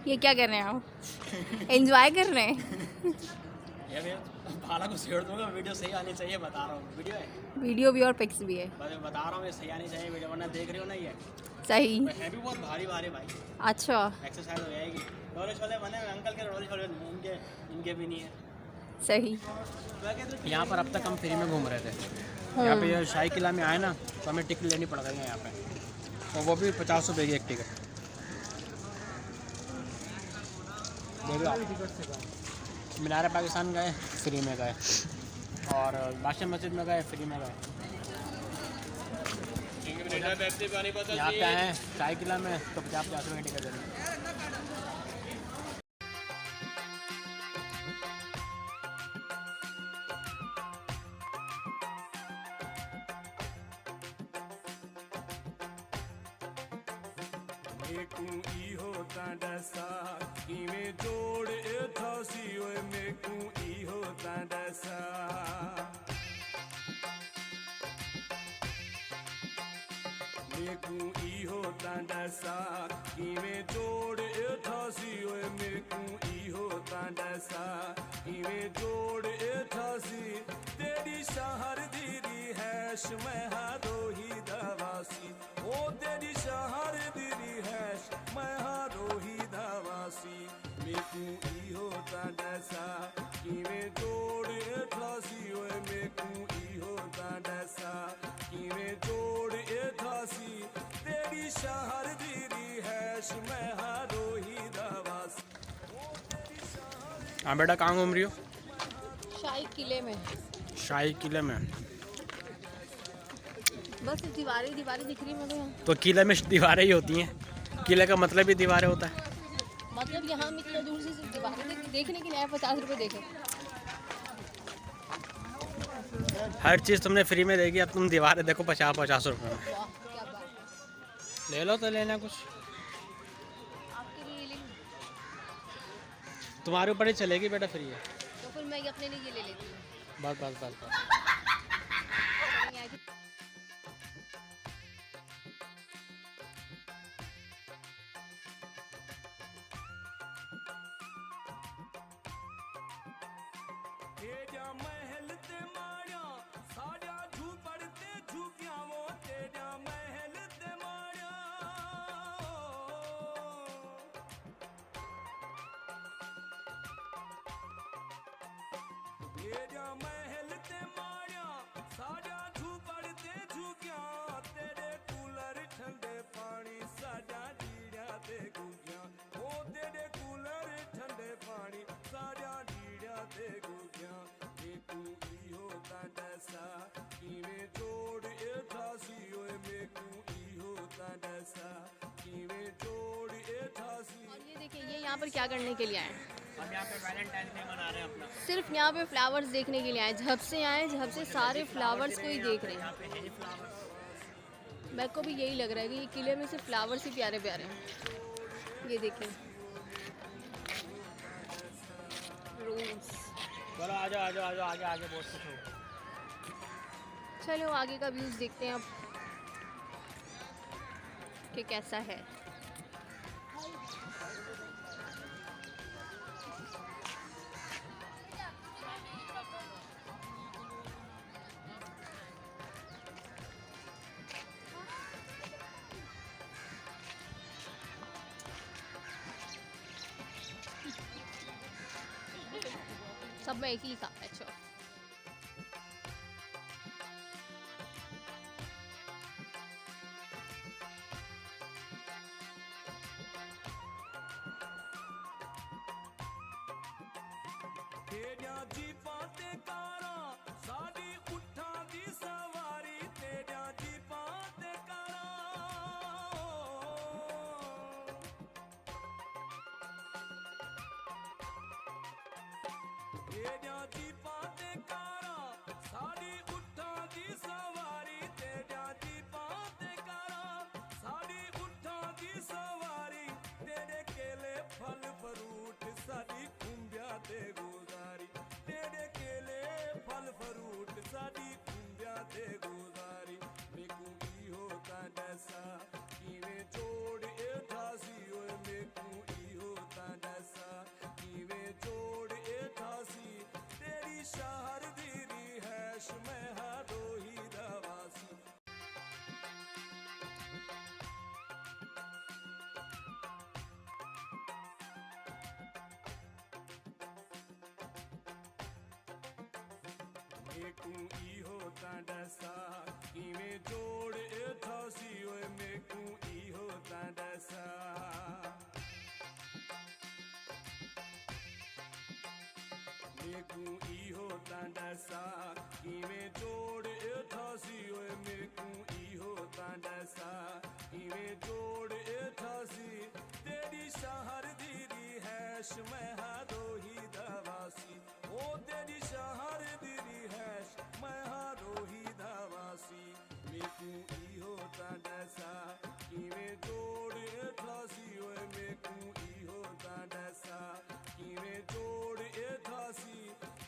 ये क्या कर रहे हैं आप? एंजॉय कर रहे हैं? ये मैं बाला को शेयर दूंगा, वीडियो सही आनी चाहिए, बता रहा हूँ। वीडियो है, वीडियो भी और पिक्स भी है। बता रहा हूँ, ये सही आनी चाहिए वीडियो, वरना देख रहे हो ना ये सही। है भी बहुत भारी भारी भाई। अच्छा, एक्सरसाइज हो जाएगी। रोले छोले बने हुए अंकल के, रोले छोले इनके भी नहीं है। सही। यहाँ पर अब तक हम फ्री में घूम रहे थे। यहाँ पे शाही किला में आए ना, तो हमें टिकट लेनी पड़ गई है यहाँ पे, और वो भी 50 रुपये की एक टिकट। मीनार पाकिस्तान गए, फ्री में गए, और बादशाह मस्जिद में गए, फ्री में गए। यहाँ पे आए शाही किला में तो 50 रुपये की टिकट देनी। मेकू इहो तांडसा किवें जोड़ एथसी ओए मेकू इहो तांडसा मेकू इहो तांडसा किवें जोड़ एथसी ओए मेकू इहो तांडसा किवें जोड़ एथसी तेरी शहर दीदी हैश मैं हारोही दवासी ओ तेरी शहर दीदी हैश मैं हारोही दवासी मेकू इहो तांडसा किवें जोड़ एथसी ओए मेकू इहो तांडसा किवें जोड़ एथसी तेरी शहर दीदी हैश मैं हारोही दवासी। हाँ बेटा, कहाँ घूम रही हो? शाही किले में। शाही किले में? बस दीवारें दीवारें दिख रही है मुझे। तो किले में दीवारें ही होती हैं, किले का मतलब ही दीवारें होता है। मतलब यहाँ हम इतना दूर से सिर्फ दीवारें देखने के लिए आए, 50 रुपये देखे। हर चीज़ तुमने फ्री में देगी, अब तुम दीवारें देखो 50 रुपये में। वाह, क्या बात। ले लो तो लेना कुछ, आपके लिए ले लूं? तुम्हारे ऊपर ही चलेगी बेटा, फ्री है। तो फिर मैं ये अपने लिए ये ले लेती हूँ। बस बस बस बस। नहीं आएगी। तेजा महल ते माया साजा झूपड़ ते झुकिया वो तेजा महल ते माया तेजा महल ते माया साजा झूपड़ ते झुकिया तेरे कूलर ठंडे पानी साजा जीड़ा ते गुगिया ओ तेरे कूलर ठंडे पानी साजा जीड़ा ते गुगिया मेकू इहो तांडसा किवें जोड़ एथासी ओए मेकू इहो तांडसा किवें जोड़ एथासी। और ये देखिए, ये यहाँ पर क्या करने के लिए आए हैं? हम यहाँ पे वैलेंटाइन डे मना रहे हैं अपना। सिर्फ यहाँ पे फ्लावर्स देखने के लिए आए। झब से आए, झब से सारे फ्लावर्स को ही देख रहे हैं। यहाँ पे है ही फ्लावर्स। मेरे को भी यही लग रहा है कि ये किले में सिर्फ फ्लावर्स ही प्यारे प्यारे हैं। ये देखिए, रोज। चलो आ जाओ आ जाओ आ जाओ, आगे आगे बहुत कुछ होगा। चलो आगे का व्यूज देखते हैं अब कि कैसा है। सब में एक ही लिखा है। अच्छा, तेजा जी पाते कारा साडी उठा दी सवारी तेजा जी पाते कारा तेजा जी पाते कारा साडी उठा दी सवारी तेजा जी पाते कारा साडी उठा दी सवारी तेरे केले फल फ्रूट साडी खुंबिया ते गुजारी तेरे केले फल फ्रूट साडी खुंबिया ते गुजारी मेकू इहो तांडसा किवें जोड़ एथासी ओए मेकू इहो मेकू इहो तांडसा किवें जोड़ एथासी ओए मेकू इहो तांडसा मेकू इहो तांडसा किवें जोड़ एथासी ओए मेकू इहो तांडसा किवें जोड़ एथासी तेरी शहर दीदी हैश मैं हारोही दवासी ओ तेरी शहर दीदी हैश मैं हारोही दवासी मेकू इहो तांडसा किवें जोड़ एथासी ओए मेकू इहो तांडसा किवें जोड़ एथासी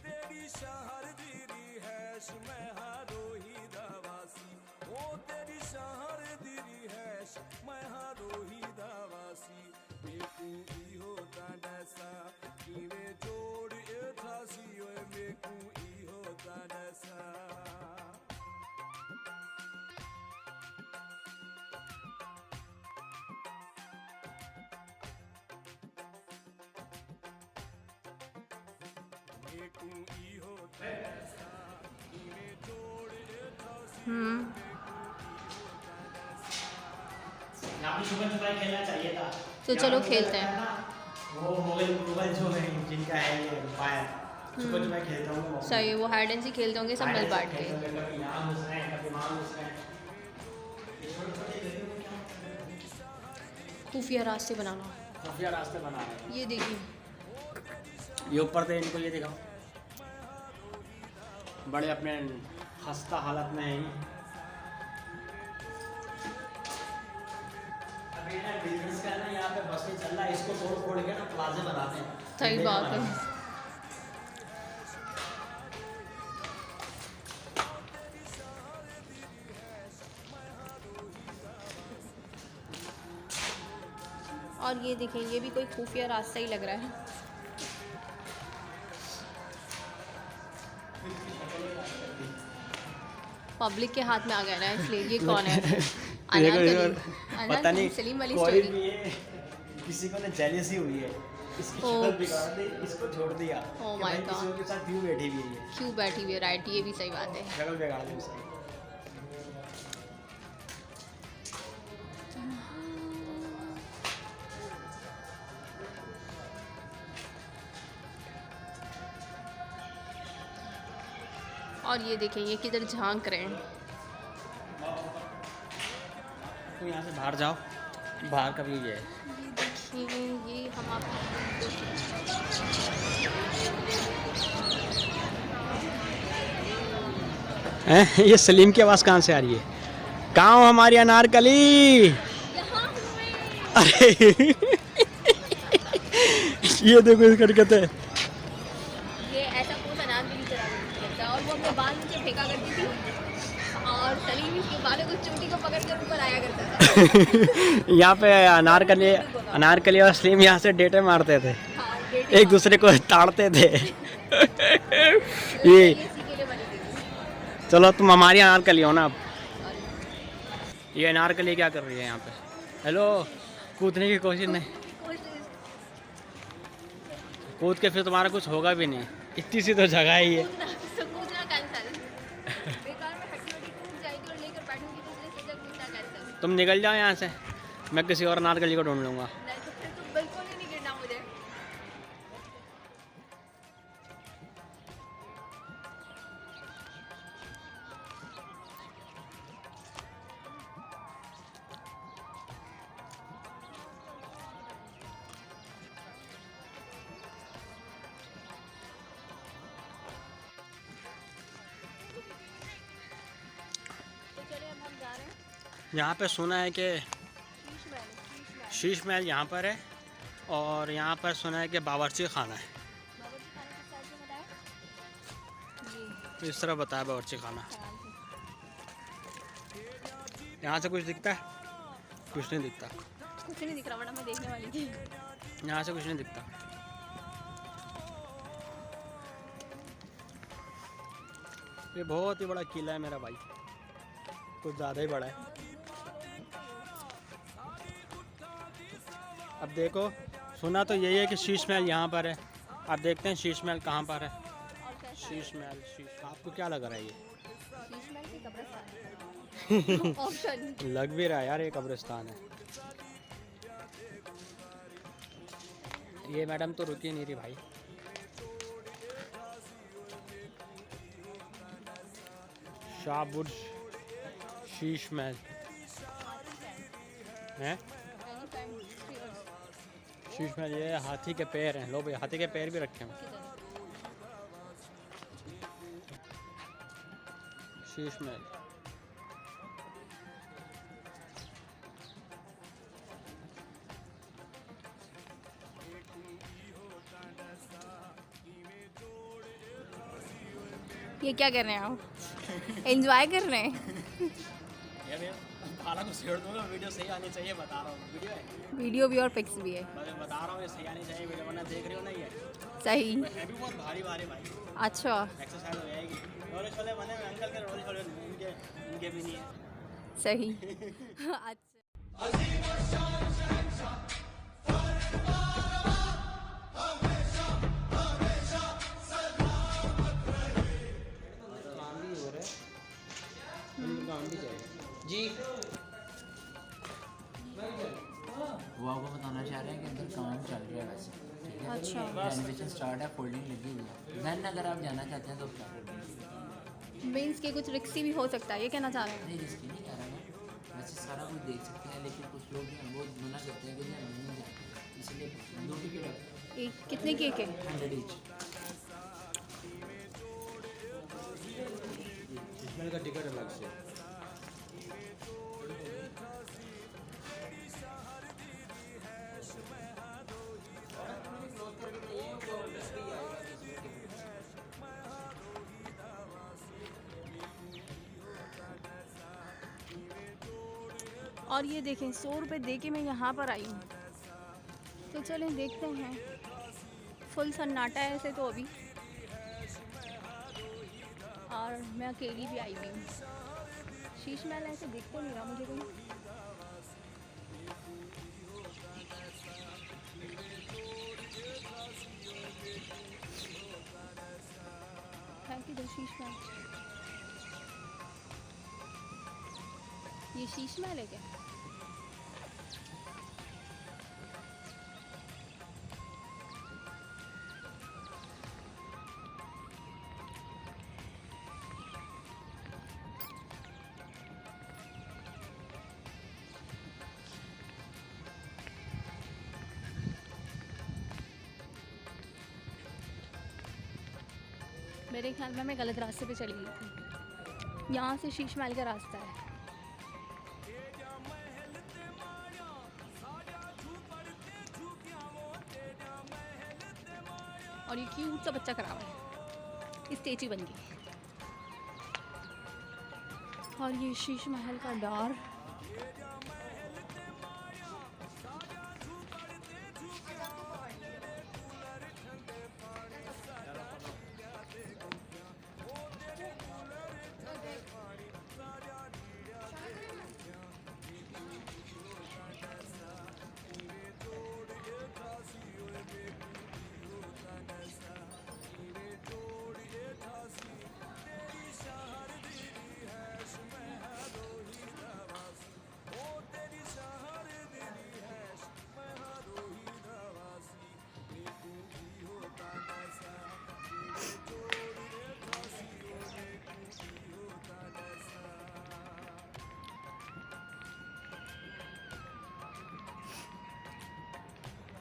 तेरी शहर दीदी हैश मैं हारोही दवासी ओ तेरी शहर दीदी हैश मैं हारोही दवासी मेकू इहो तांडसा किवें जोड़ एथासी ओए मेकू इहो तांडसा मेकू इहो तांडसा किवें जोड़ एथासी यहाँ पे छुपन छुपाई खेलना चाहिए था। तो चलो खेलते हैं। वो मोबाइल जो है जिनका है ये फायर छुपन छुपाई खेलता हूँ। सही है, वो हाइड एंड सीक खेलते होंगे सब मिल बांट के। कभी यहाँ घुस रहे हैं, कभी वहाँ घुस रहे हैं। खुफिया रास्ते बनाना, खुफिया रास्ते बना रहे हैं। ये देखिए ये ऊपर से इनको ये दिखाओ, बड़े अपने खस्ता हालत में हैं। अभी ना बिजनेस का ना यहाँ पे बस नहीं चल रहा है, इसको तोड़ फोड़ के ना प्लाजा बनाते हैं। सही बात है। और ये देखें, ये भी कोई खुफिया रास्ता ही लग रहा है। पब्लिक के हाथ में आ गया ना, इसलिए ये कौन है? पता नहीं सलीम वाली कोई स्टोरी। भी है, किसी को ना जेलसी हुई है, इसकी शक्ल बिगाड़ दी, इसको छोड़ दिया। Oh कि my भाई किसी God। के साथ क्यों बैठी हुई है, क्यों बैठी हुई है? राइट, ये भी सही बात है। शक्ल बिगाड़ दी उसकी। और ये देखें, ये किधर झांक रहे हैं। तो यहाँ से बाहर जाओ, बाहर का व्यू ये है। ये देखिए, ये हम आपको ये सलीम की आवाज़ कहाँ से आ रही है? कहाँ हो हमारी अनारकली? अरे ये देखो इस हरकत है। ये ऐसा पोज अनार भी नहीं चला लगता है, और वो अपने बाल नीचे फेंका करती थी, और सलीम इसके बालों को चोटी को पकड़ कर ऊपर आया करता था। यहाँ पे अनारकली और सलीम यहाँ से डेटे मारते थे, हाँ, डेटिंग एक दूसरे को ताड़ते थे। ये इसी के लिए बनी थी। चलो तुम हमारी अनारकली हो ना अब। ये अनारकली क्या कर रही है यहाँ पे? हेलो, कूदने की कोशिश नहीं, कूद के फिर तुम्हारा कुछ होगा भी नहीं, इतनी सी तो जगह ही है। कूदना कैंसिल, बेकार में हड्डी वड्डी टूट जाएगी और लेकर बैठूंगी, तो इसलिए सोचा कूदना कैंसिल। तुम निकल जाओ यहाँ से, मैं किसी और अनारकली को ढूंढ लूँगा। नहीं तो फिर तुम बिल्कुल ही नहीं गिरना मुझे। तो चलिए, अब हम जा रहे हैं यहाँ पे सुना है कि शीश महल। शीश महल यहाँ पर है, और यहाँ पर सुना है कि बावर्ची खाना है। बावर्ची खाना किस साइड से बताया? इस तरह बताया बावर्ची खाना। यहाँ से कुछ दिखता है? कुछ नहीं दिखता। कुछ नहीं दिख रहा, वरना मैं देखने वाली थी। यहाँ से कुछ नहीं दिखता। ये बहुत ही बड़ा किला है मेरा भाई, कुछ ज़्यादा ही बड़ा है। अब देखो, सुना तो यही है कि शीश महल यहाँ पर है। अब देखते हैं शीश महल कहाँ पर है। और क्या शीश महल, शीश, आपको क्या लग रहा है ये? शीश महल की कब्रिस्तान ऑप्शन। लग भी रहा है यार, ये कब्रिस्तान है। ये मैडम तो रुकी नहीं रही भाई। शाह बुर्ज, शीश महल है। शीश महल, ये हाथी के पैर हैं। लो भाई, हाथी के पैर भी रखे हैं। शीश महल, ये क्या कर रहे हैं आप? एंजॉय कर रहे हैं? खाला को शेयर दूंगा, वीडियो सही आनी चाहिए, बता रहा हूँ। वीडियो है, वीडियो भी और पिक्स भी है। मैं बता रहा हूँ, ये सही आनी चाहिए वीडियो, वरना देख रहे हो ना ये सही। है भी बहुत भारी भारी भाई। अच्छा एक्सरसाइज हो जाएगी। रोले छोले बने हुए अंकल के, रोले छोले इनके भी नहीं है। सही। अच्छा काम भी हो रहा है, काम भी चाहिए जी। वो आपको बताना चाह रहे हैं कि अंदर काम चल रहा है वैसे, ठीक है। अच्छा। रेनोवेशन स्टार्ट है, फोल्डिंग लगी हुई है। देन अगर आप जाना चाहते हैं तो क्या, मीन्स के कुछ रिक्सी भी हो सकता है, ये कहना चाह रहे हैं? नहीं रिस्की नहीं कह रहा मैं, वैसे सारा कुछ देख सकते हैं, लेकिन कुछ लोग हैं वो मना करते हैं कि नहीं हम नहीं जाते, इसलिए 2 टिकट है। एक कितने के 100 ईच। इसमें का टिकट अलग से। और ये देखें 100 रुपये दे के मैं यहाँ पर आई हूँ। तो चलें देखते हैं। फुल सन्नाटा है ऐसे तो अभी, और मैं अकेली भी आई हुई हूँ। शीश महल ऐसे दिख तो नहीं रहा मुझे कोई। है किधर शीश महल? ये शीश महल है क्या? मेरे ख्याल में मैं गलत रास्ते पे चली गई थी। यहाँ से शीश महल का रास्ता है। और ये क्यूट सा बच्चा खड़ा हुआ है, स्टेचू बन गई। और ये शीश महल का डोर।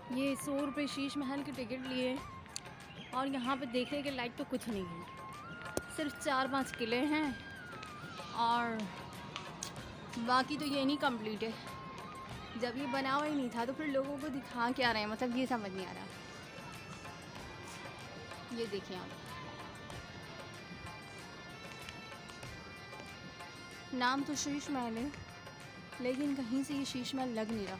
ये 100 रुपये शीश महल के टिकट लिए, और यहाँ पे देखने के लायक तो कुछ नहीं है। सिर्फ 4-5 किले हैं और बाकी तो ये नहीं कंप्लीट है। जब ये बना हुआ ही नहीं था तो फिर लोगों को दिखा क्या रहे हैं, मतलब ये समझ नहीं आ रहा। ये देखिए आप, नाम तो शीश महल है लेकिन कहीं से ये शीश महल लग नहीं रहा।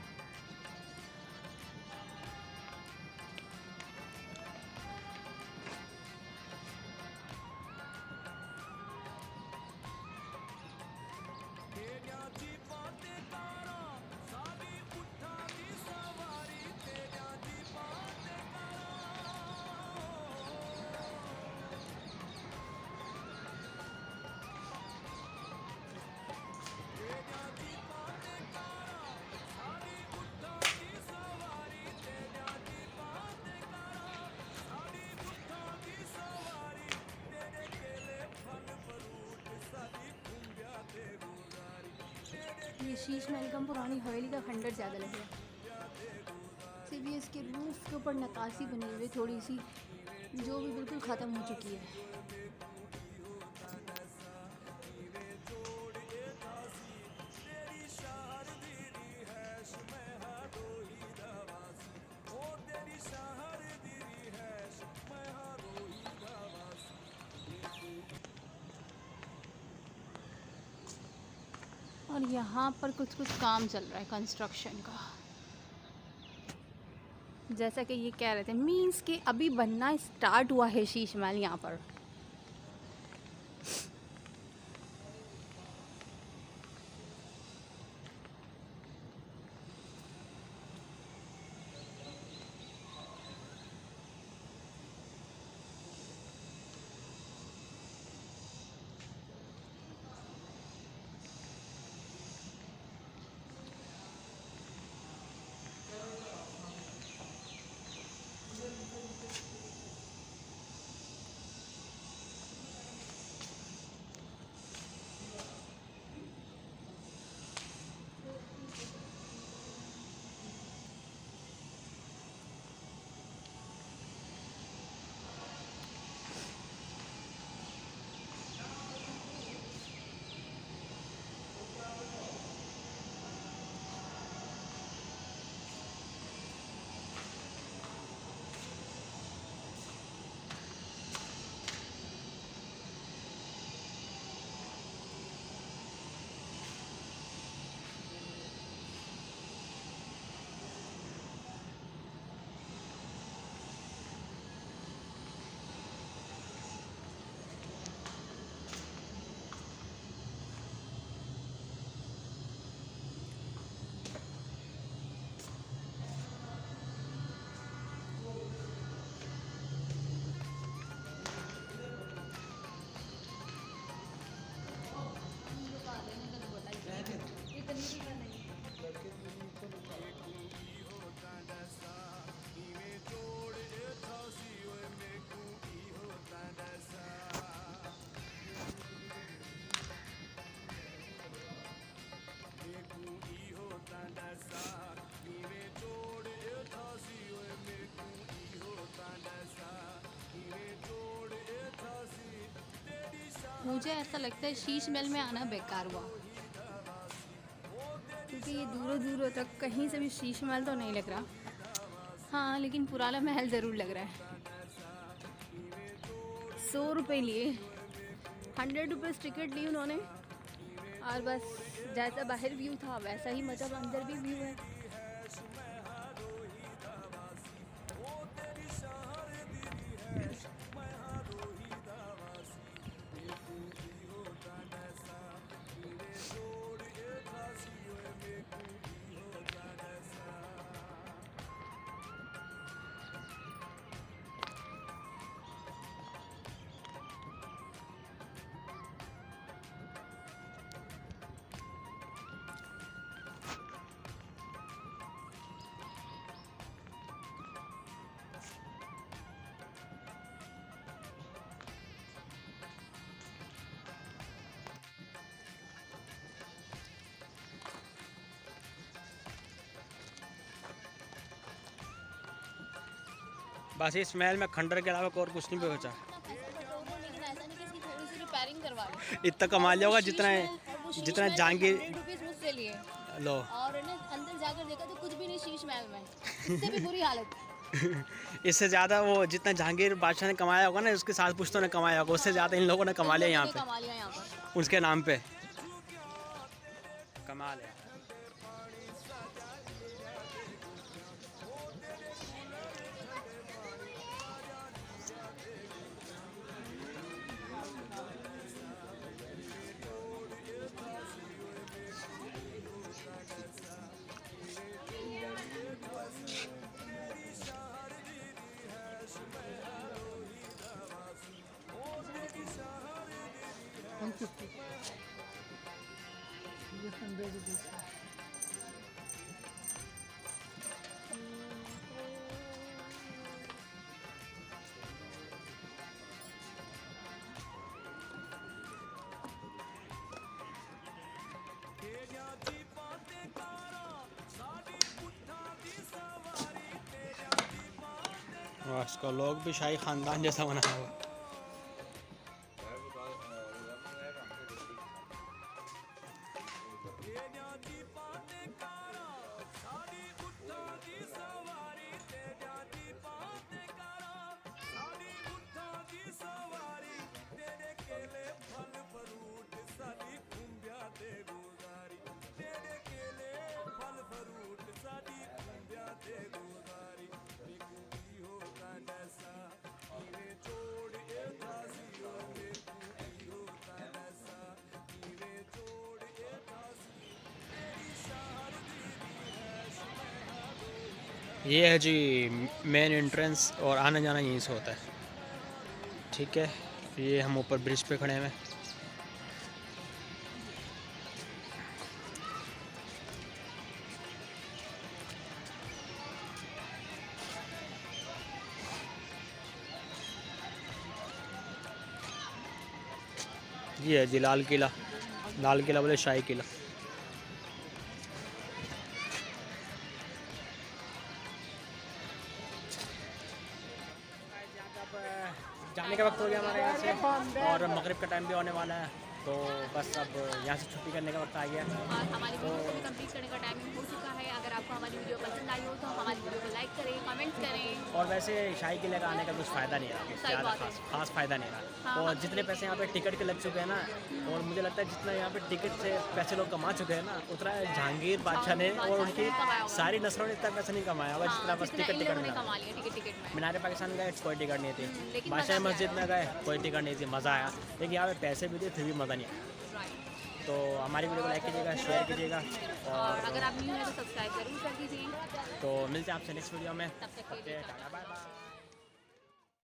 शीश महल का पुरानी हवेली का खंडर ज़्यादा लग रहा है। सिर्फ ये इसके रूफ के ऊपर नक्काशी बनी हुई है थोड़ी सी, जो भी बिल्कुल ख़त्म हो चुकी है। और यहाँ पर कुछ काम चल रहा है कंस्ट्रक्शन का, जैसा कि ये कह रहे थे, मीन्स कि अभी बनना स्टार्ट हुआ है शीश महल यहाँ पर। मुझे ऐसा लगता है शीश महल में आना बेकार हुआ, क्योंकि ये दूरों दूरों तक कहीं से भी शीश महल तो नहीं लग रहा। हाँ, लेकिन पुराना महल ज़रूर लग रहा है। 100 रुपये लिए, 100 रुपीज़ टिकट ली उन्होंने, और बस जैसा बाहर व्यू था वैसा ही मतलब अंदर भी व्यू है। बस इस महल में खंडर के अलावा और कुछ नहीं बचा। इतना कमा लिया होगा जितना जहांगीर मुझसे लिए लो, और अंदर जाकर देखा तो कुछ भी नहीं शीश महल में, इससे भी बुरी हालत। इससे ज़्यादा वो जितना जहांगीर बादशाह ने कमाया होगा ना, उसके साथ पुश्तों ने कमाया होगा, उससे ज़्यादा इन लोगों ने कमा लिया यहाँ पे, उसके नाम पे कमा लिया। और इसका लोग भी शाही ख़ानदान जैसा बना हुआ। ये है जी मेन एंट्रेंस और आना जाना यहीं से होता है। ठीक है, ये हम ऊपर ब्रिज पे खड़े हैं। ये है जी लाल किला। लाल किला बोले शाही किला। जाने का वक्त हो गया हमारे यहाँ से और मगरिब का टाइम भी होने वाला है, तो बस अब यहाँ से छुट्टी करने का वक्त आ गया। और हमारी वीडियो को भी कंप्लीट करने का टाइम हो चुका है। अगर आपको हमारी वीडियो पसंद आई हो तो हमारी वीडियो को लाइक करें, कमेंट करें। और वैसे शाही किले का आने का कुछ फ़ायदा नहीं रहा, ज़्यादा खास फ़ायदा नहीं रहा। हाँ, और जितने पैसे यहाँ पे टिकट के लग चुके हैं ना, और मुझे लगता है जितना यहाँ पे टिकट से पैसे लोग कमा चुके हैं ना, उतना जहांगीर बादशाह ने और उनकी सारी नस्लों ने इतना पैसा नहीं कमाया हुआ जितना बस टिकट मिला। कमा लिया टिकट में। मीनार पाकिस्तान गए, कोई टिकट नहीं थी। लेकिन बादशाह मस्जिद में गए, कोई टिकट नहीं थी, मज़ा आया। लेकिन यहाँ पे पैसे भी थे फिर भी मज़ा नहीं आया। तो हमारी वीडियो को लाइक कीजिएगा, शेयर कीजिएगा और अगर आप न्यू हैं तो सब्सक्राइब जरूर कर दीजिए। तो मिलते हैं आपसे नेक्स्ट वीडियो में। तब तक के लिए टाटा बाय बाय।